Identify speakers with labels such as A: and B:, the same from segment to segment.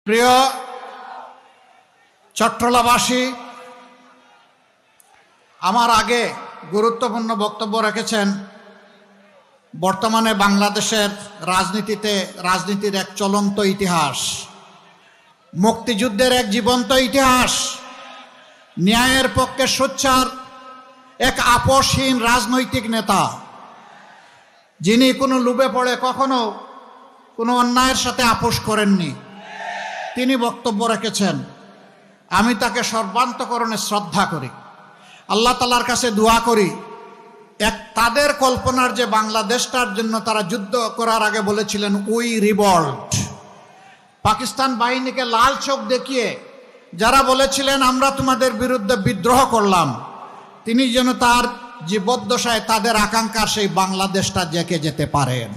A: প্রিয় চট্টলাবাসী, আমার আগে গুরুত্বপূর্ণ বক্তব্য রেখেছেন বর্তমানে বাংলাদেশের রাজনীতির এক চলন্ত ইতিহাস, মুক্তিযুদ্ধের এক জীবন্ত ইতিহাস, ন্যায়ের পক্ষে সোচ্চার এক আপোষহীন রাজনৈতিক নেতা, যিনি কোনো লোভে পড়ে কখনো কোনো অন্যায়ের সাথে আপোষ করেননি। তিনি বক্তব্য রেখেছেন। আমি তাকে সর্বান্তকরণে শ্রদ্ধা করি, আল্লাহ তাআলার কাছে দোয়া করি। তাদের কল্পনার যে বাংলাদেশটার জন্য তারা যুদ্ধ করার আগে বলেছিলেন উই রিভল্ট, পাকিস্তান বাহিনীকে লাল চোখ দেখিয়ে যারা বলেছিলেন আমরা তোমাদের বিরুদ্ধে বিদ্রোহ করলাম, তিনি যেন তার জীবদ্দশায় তাদের আকাঙ্ক্ষার সেই বাংলাদেশটা জেঁকে যেতে পারেন।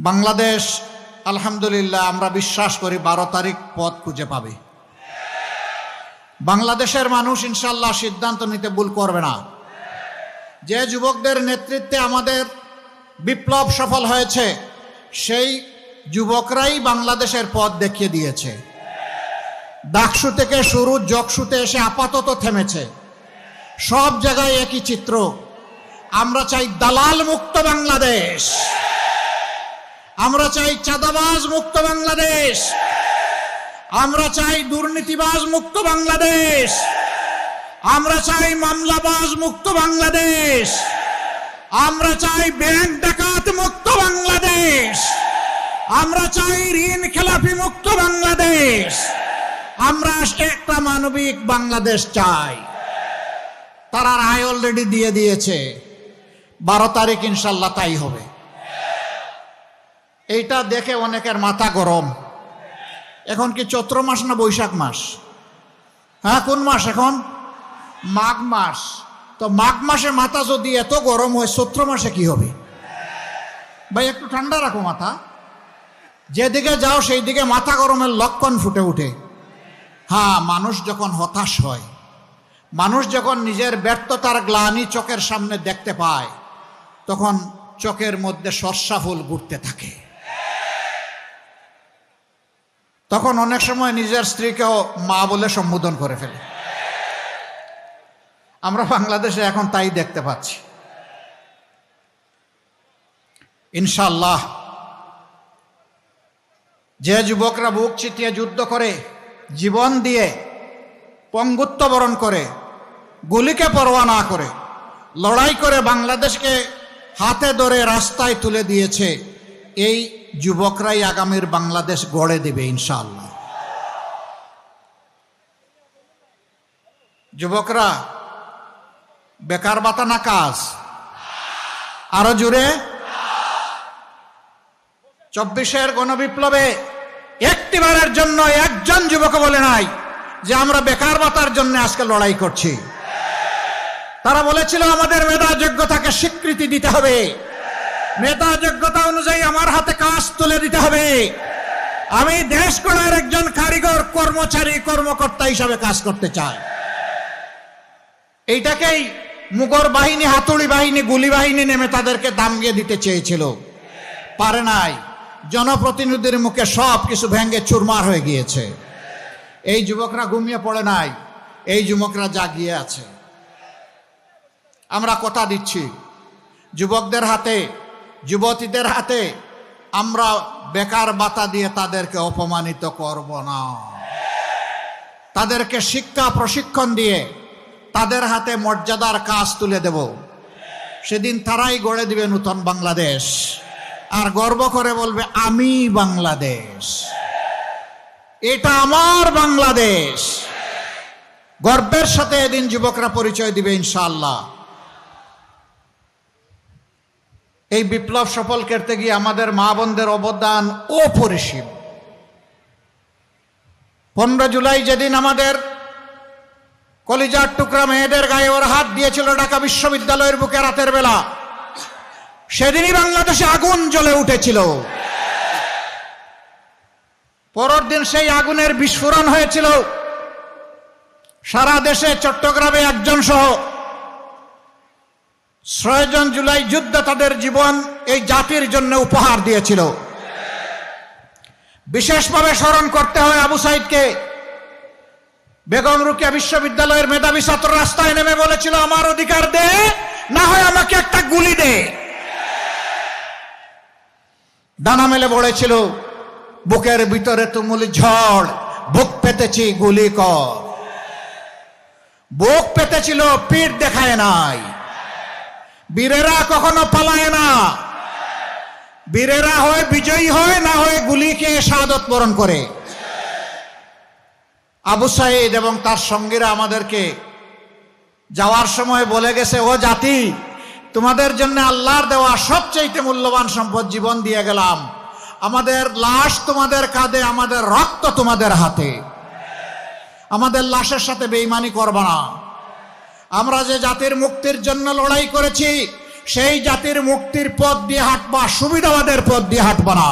A: বাংলাদেশ আলহামদুলিল্লাহ আমরা বিশ্বাস করি 12 তারিখ পথ খুঁজে পাবে। বাংলাদেশের মানুষ ইনশাআল্লাহ সিদ্ধান্ত নিতে ভুল করবে না। যে যুবকদের নেতৃত্বে আমাদের বিপ্লব সফল হয়েছে, সেই যুবকরাই বাংলাদেশের পথ দেখিয়ে দিয়েছে। ডাকসু থেকে শুরু জকসুতে এসে আপাতত থেমেছে। সব জায়গায় একই চিত্র। আমরা চাই দালাল মুক্ত বাংলাদেশ, আমরা চাই চাঁদাবাজ মুক্ত বাংলাদেশ, আমরা চাই দুর্নীতিবাজ মুক্ত বাংলাদেশ, আমরা চাই মামলাবাজ মুক্ত বাংলাদেশ, আমরা চাই ব্যাংক ডাকাত মুক্ত বাংলাদেশ, আমরা চাই ঋণ খেলাপি মুক্ত বাংলাদেশ, আমরা একটা মানবিক বাংলাদেশ চাই। তারা রায় অলরেডি দিয়ে দিয়েছে, 12 তারিখ ইনশাল্লাহ তাই হবে। এইটা দেখে অনেকের মাথা গরম। এখন কি চৈত্র মাস না বৈশাখ মাস? হ্যাঁ, কোন মাস এখন? মাঘ মাস। তো মাঘ মাসে মাথা যদি এত গরম হয়, চৈত্র মাসে কি হবে? ভাই একটু ঠান্ডা রাখো মাথা। যেদিকে যাও সেই দিকে মাথা গরমের লক্ষণ ফুটে ওঠে। হ্যাঁ, মানুষ যখন হতাশ হয়, মানুষ যখন নিজের ব্যর্থতার গ্লানি চোখের সামনে দেখতে পায়, তখন চোখের মধ্যে সর্ষা ফুল ঘুরতে থাকে। তখন অনেক সময় নিজের স্ত্রীকেও মা বলে সম্বোধন করে ফেলে। আমরা বাংলাদেশে এখন তাই দেখতে পাচ্ছি। ইনশাআল্লাহ যে যুবকরা বুক চিতিয়ে যুদ্ধ করে, জীবন দিয়ে পঙ্গুত্ব বরণ করে, গুলিকে পরোয়া না করে লড়াই করে বাংলাদেশকে হাতে ধরে রাস্তায় তুলে দিয়েছে, এই যুবকরাই আগামীর বাংলাদেশ গড়ে দেবে ইনশাআল্লাহ। যুবকরা, বেকার ভাতা না কাজ? আরো জোরে। 24-এর গণবিপ্লবে একটিবারের জন্য একজন যুবক বলে নাই যে আমরা বেকার ভাতার জন্য আজকে লড়াই করছি। তারা বলেছিল আমাদের মেধা যোগ্যতাকে স্বীকৃতি দিতে হবে, মেধা যোগ্যতা অনুযায়ী আমার হাতে কাজ তুলে দিতে হবে। আমি দেশ গড়ার একজন কারিগর, কর্মচারী, কর্মকর্তা হিসাবে কাজ করতে চাই। এইটাকেই মুগর বাহিনী, হাতুড়ি বাহিনী, গুলি বাহিনী নেমে তাদেরকে দামিয়ে দিতে চেয়েছিল, পারে নাই। জনপ্রতিনিধির মুখে সব কিছু ভেঙে চুরমার হয়ে গিয়েছে। এই যুবকরা ঘুমিয়ে পড়ে নাই, এই যুবকরা জাগিয়ে আছে। আমরা কথা দিচ্ছি, যুবকদের হাতে, যুবতীদের হাতে আমরা বেকার ভাতা দিয়ে তাদেরকে অপমানিত করব না। তাদেরকে শিক্ষা প্রশিক্ষণ দিয়ে তাদের হাতে মর্যাদার কাজ তুলে দেব। সেদিন তারাই গড়ে দিবে নতুন বাংলাদেশ, আর গর্ব করে বলবে আমি বাংলাদেশ, এটা আমার বাংলাদেশ। গর্বের সাথে এদিন যুবকরা পরিচয় দিবে ইনশাআল্লাহ। এই বিপ্লব সফল করতে গিয়ে আমাদের মা বোনদের অবদান অপরিসীম। 15 জুলাই যেদিন আমাদের কলিজার টুকরা মেয়েদের গায়ে ওর হাত দিয়েছিল ঢাকা বিশ্ববিদ্যালয়ের বুকে রাতের বেলা, সেদিনই বাংলাদেশে আগুন জ্বলে উঠেছিল। পরের দিন সেই আগুনের বিস্ফোরণ হয়েছিল সারা দেশে। চট্টগ্রামে একজন সহ 6 জন জুলাই যুদ্ধ তাদের জীবন এই জাতির জন্য উপহার দিয়েছিল। বিশেষভাবে স্মরণ করতে হয় আবু সাইদকে। বেগম রোকেয়া বিশ্ববিদ্যালয়ের মেধাবী ছাত্র রাস্তায় নেমে বলেছিল, আমার অধিকার দে, না হয় আমাকে একটা গুলি দে। ডানা মেলে পড়েছিল, বুকের ভিতরে তুমুল ঝড়, বুক পেতেছি গুলি কর। বুক পেতেছিল, পিঠ দেখায় নাই। বীরেরা কখনো পালায় না, বীরেরা হয় বিজয়ী হয়, না হয় গুলি খেয়ে শাহাদত বরণ করে। আবু সাইদ এবং তার সঙ্গীরা আমাদেরকে যাওয়ার সময় বলে গেছে, ও জাতি, তোমাদের জন্য আল্লাহর দেওয়া সবচেয়ে মূল্যবান সম্পদ জীবন দিয়ে গেলাম। আমাদের লাশ তোমাদের কাঁধে, আমাদের রক্ত তোমাদের হাতে। আমাদের লাশের সাথে বেঈমানি করবা না। আমরা যে জাতির মুক্তির জন্য লড়াই করেছি, সেই জাতির মুক্তির পথ দিয়ে হাঁটবা, সুবিধাবাদের পথ দিয়ে হাঁটবা না।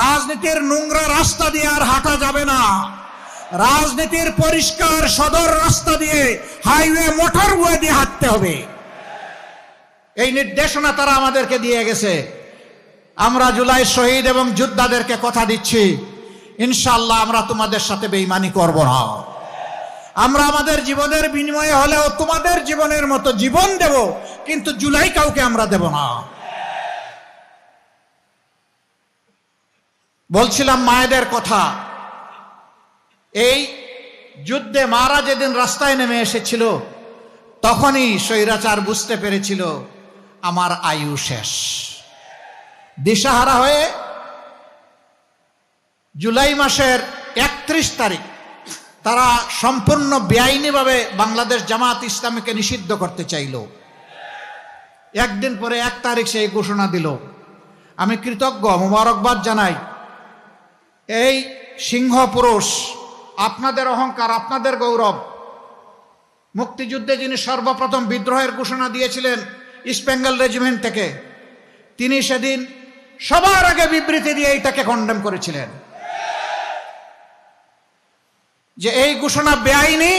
A: রাজনীতির নোংরা রাস্তা দিয়ে আর হাঁটা যাবে না। রাজনীতির পরিষ্কার সদর রাস্তা দিয়ে, হাইওয়ে মোটরওয়ে দিয়ে হাঁটতে হবে। এই নির্দেশনা তারা আমাদেরকে দিয়ে গেছে। আমরা জুলাই শহীদ এবং যোদ্ধাদেরকে কথা দিচ্ছি, ইনশাআল্লাহ আমরা তোমাদের সাথে বেঈমানি করব না। আমরা আমাদের জীবনের বিনিময়ে হলেও তোমাদের জীবনের মতো জীবন দেব, কিন্তু জুলাই কাউকে আমরা দেব না। বলছিলাম মায়েদের কথা। এই যুদ্ধে মারা যেদিন রাস্তায় নেমে এসেছিল, তখনই স্বৈরাচার বুঝতে পেরেছিল আমার আয়ু শেষ। দিশাহারা হয়ে জুলাই মাসের 31 তারিখ তারা সম্পূর্ণ বেআইনিভাবে বাংলাদেশ জামাত ইসলামীকে নিষিদ্ধ করতে চাইল। একদিন পরে 1 তারিখ সেই ঘোষণা দিল। আমি কৃতজ্ঞ, মোবারকবাদ জানাই। এই সিংহ পুরুষ, আপনাদের অহংকার, আপনাদের গৌরব। মুক্তিযুদ্ধে যিনি সর্বপ্রথম বিদ্রোহের ঘোষণা দিয়েছিলেন ইস্ট বেঙ্গল রেজিমেন্ট থেকে, তিনি সেদিন সবার আগে বিবৃতি দিয়ে এইটাকে কন্ডেম করেছিলেন যে এই ঘোষণা বেআইনি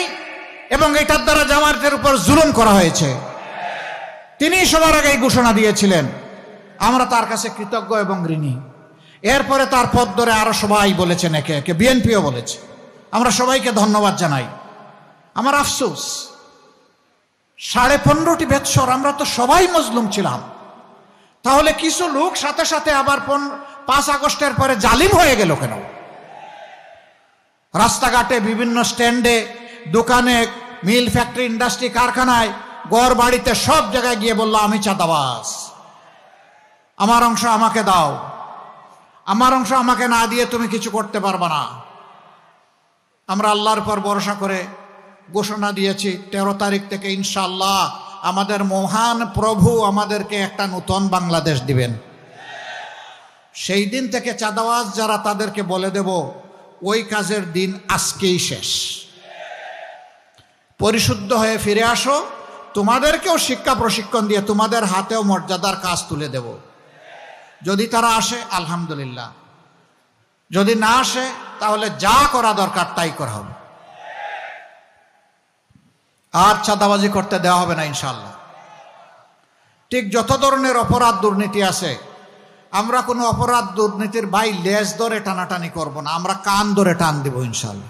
A: এবং এটার দ্বারা জামাতের উপর জুলুম করা হয়েছে। তিনি সবার আগে এই ঘোষণা দিয়েছিলেন। আমরা তার কাছে কৃতজ্ঞ এবং ঋণী। এরপরে তার পথ ধরে আরো সবাই বলেছেন, একে একে বিএনপিও বলেছে। আমরা সবাইকে ধন্যবাদ জানাই। আমার আফসোস, 15.5টি বৎসর আমরা তো সবাই মজলুম ছিলাম। তাহলে কিছু লোক সাথে সাথে আবার 5 আগস্টের পরে জালিম হয়ে গেল কেন? রাস্তাঘাটে, বিভিন্ন স্ট্যান্ডে, দোকানে, মিল, ফ্যাক্টরি, ইন্ডাস্ট্রি, কারখানায়, ঘর বাড়িতে, সব জায়গায় গিয়ে বলল, আমি চাঁদাবাজ, আমার অংশ আমাকে দাও, আমার অংশ আমাকে না দিয়ে তুমি কিছু করতে পারবা না। আমরা আল্লাহর পর ভরসা করে ঘোষণা দিয়েছি 13 তারিখ থেকে ইনশাআল্লাহ আমাদের মহান প্রভু আমাদেরকে একটা নতুন বাংলাদেশ দিবেন। সেই দিন থেকে চাঁদাবাজ যারা, তাদেরকে বলে দেব, ওই কাজের দিন আজকেই শেষ। পরিশুদ্ধ হয়ে ফিরে আসো। তোমাদেরকেও শিক্ষা প্রশিক্ষণ দিয়ে তোমাদের হাতেও মর্যাদার কাজ তুলে দেব। যদি তারা আসে আলহামদুলিল্লাহ, যদি না আসে তাহলে যা করা দরকার তাই করা হবে। আর চাঁদাবাজি করতে দেওয়া হবে না ইনশাআল্লাহ। ঠিক যত ধরনের অপরাধ দুর্নীতি আছে, আমরা কোনো অপরাধ দুর্নীতির লেজ ধরে টানাটানি করব না, আমরা কান ধরে টান দিব ইনশাআল্লাহ।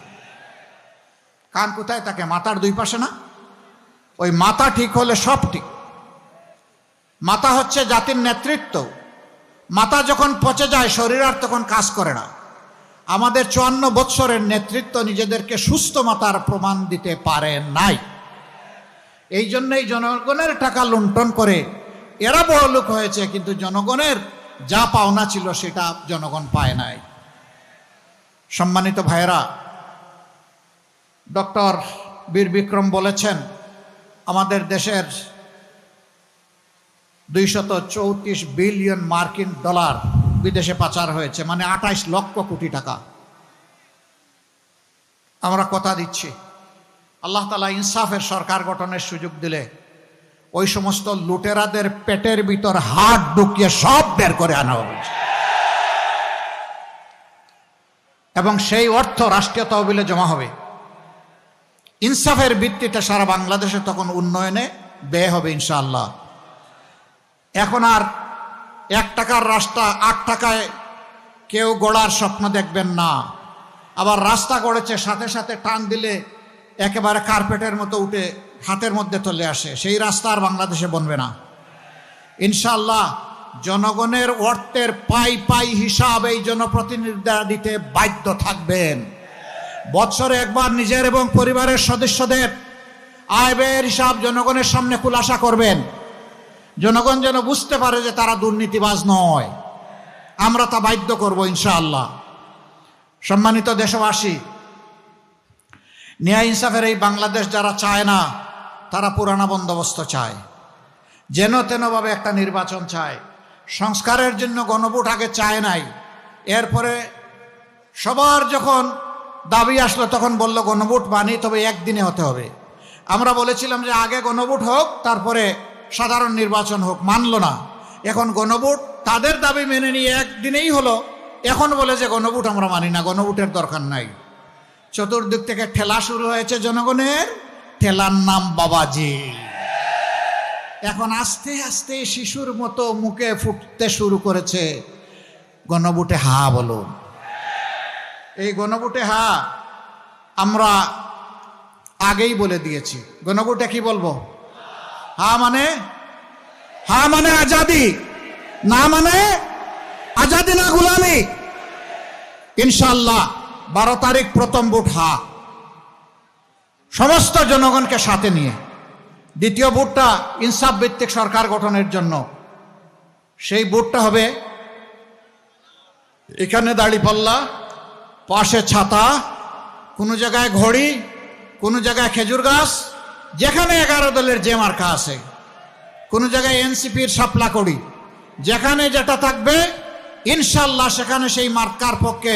A: কান কোথায় থাকে? মাথার 2 পাশে না? ওই মাথা ঠিক হলে সব ঠিক। মাথা হচ্ছে জাতির নেতৃত্ব। মাথা যখন পচে যায়, শরীর আর তখন কাজ করে না। আমাদের 54 বৎসরের নেতৃত্ব নিজেদেরকে সুস্থ মাথার প্রমাণ দিতে পারে নাই। এই জন্যই জনগণের টাকা লুণ্ঠন করে এরা বড়লোক হয়েছে, কিন্তু জনগণের যা পাওনা ছিল সেটা জনগণ পায় নাই। সম্মানিত ভাইয়েরা, ডক্টর বীর বিক্রম বলেছেন, আমাদের দেশের 234 বিলিয়ন মার্কিন ডলার বিদেশে পাচার হয়েছে, মানে 28 লক্ষ কোটি টাকা। আমরা কথা দিচ্ছি, আল্লাহ তাআলা ইনসাফের সরকার গঠনের সুযোগ দিলে ওই সমস্ত লুটেরাদের পেটের ভিতর হাত ঢুকিয়ে সব বের করে আনা হবে এবং সেই অর্থ রাষ্ট্রীয় তহবিলে জমা হবে। ইনসাফের ভিত্তিতে সারা বাংলাদেশে তখন উন্নয়নে ব্যয় হবে ইনশাআল্লাহ। এখন আর 1 টাকার রাস্তা 8 টাকায় কেউ গড়ার স্বপ্ন দেখবেন না। আবার রাস্তা গড়েছে, সাথে সাথে টান দিলে একেবারে কার্পেটের মতো উঠে হাতের মধ্যে চলে আসে, সেই রাস্তা আর বাংলাদেশে বনবে না ইনশাআল্লাহ। জনগণের অর্থের পাই পাই হিসাব এই জনপ্রতিনিধিরা দিতে বাধ্য থাকবেন। বৎসরে একবার নিজের এবং পরিবারের সদস্যদের আয় ব্যয়ের হিসাব জনগণের সামনে খুলাসা করবেন, জনগণ যেন বুঝতে পারে যে তারা দুর্নীতিবাজ নয়। আমরা তা বাধ্য করব ইনশাআল্লাহ। সম্মানিত দেশবাসী, ন্যায় ইনসাফের এই বাংলাদেশ যারা চায় না, তারা পুরানা বন্দোবস্ত চায়, যেন তেনভাবে একটা নির্বাচন চায়। সংস্কারের জন্য গণভোট আগে চায় নাই, এরপরে সবার যখন দাবি আসলো তখন বলল গণভোট মানি, তবে একদিনে হতে হবে। আমরা বলেছিলাম যে আগে গণভোট হোক, তারপরে সাধারণ নির্বাচন হোক, মানলো না। এখন গণভোট তাদের দাবি মেনে নিয়ে একদিনেই হলো, এখন বলে যে গণভোট আমরা মানি না, গণভোটের দরকার নাই। চতুর্দিক থেকে ঠেলা শুরু হয়েছে জনগণের, ঠেলার নাম বাবাজি। এখন আস্তে আস্তে শিশুর মতো মুখে ফুটতে শুরু করেছে গণভোটে হা বলুন। এই গণভোটে হা আমরা আগেই বলে দিয়েছি। গণভোটে কি বলবো? হা মানে আজাদি, না মানে আজাদি না গোলামি। ইনশাআল্লাহ 12 তারিখ প্রথম ভোট হা, সমস্ত জনগণকে সাথে নিয়ে। দ্বিতীয় ভোটটা ইনসাফ ভিত্তিক সরকার গঠনের জন্য। সেই ভোটটা হবে এখানে দাড়িপাল্লা, পাশে ছাতা, কোনো জায়গায় ঘড়ি, কোনো জায়গায় খেজুর গাছ, যেখানে 11 দলের যে মার্কা আছে, কোনো জায়গায় এনসিপির শাপলা করি, যেখানে যেটা থাকবে ইনশাআল্লাহ সেখানে সেই মার্কার পক্ষে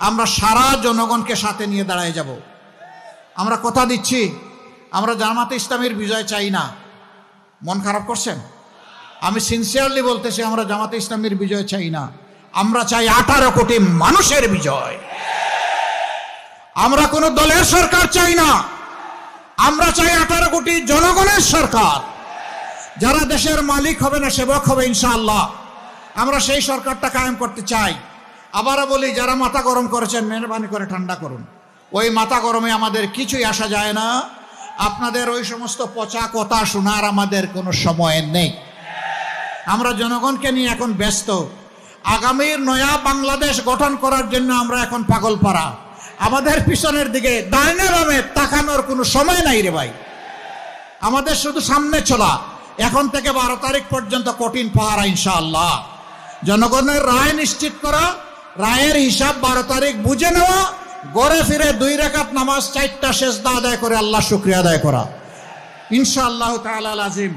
A: আমরা সারা জনগণকে সাথে নিয়ে দাঁড়ায় যাব। আমরা কথা দিচ্ছি, আমরা জামাতে ইসলামীর বিজয় চাই না। মন খারাপ করছেন? আমি সিনসিয়ারলি বলতেছি, আমরা জামাতে ইসলামীর বিজয় চাই না, আমরা চাই 18 কোটি মানুষের বিজয়। আমরা কোনো দলের সরকার চাই না, আমরা চাই 18 কোটি জনগণের সরকার, যারা দেশের মালিক হবে না সেবক হবে ইনশাআল্লাহ। আমরা সেই সরকারটা কায়েম করতে চাই। আবারও বলি, যারা মাথা গরম করেছেন মেহরবানি করে ঠান্ডা করুন। ওই মাথা গরমে আমাদের কিছুই আসা যায় না। আপনাদের ওই সমস্ত পচা কথা শোনার আমাদের কোনো সময় নেই। আমরা জনগণকে নিয়ে এখন ব্যস্ত। আগামীর নয়া বাংলাদেশ গঠন করার জন্য আমরা এখন পাগল পাড়া। আমাদের পিছনের দিকে ডাইনে বামে তাকানোর কোনো সময় নাই রে ভাই। আমাদের শুধু সামনে চলা। এখন থেকে 12 তারিখ পর্যন্ত কঠিন পাহারা ইনশাআল্লাহ। জনগণের রায় নিশ্চিত করা, রায়ের হিসাব 12 তারিখ বুঝে নেওয়া, ঘরে ফিরে 2 রাকাত নামাজ, 4টা সেজদা আদায় করে আল্লাহ শুকরিয়া আদায় করা ইনশাআল্লাহ তাআলা আজিম।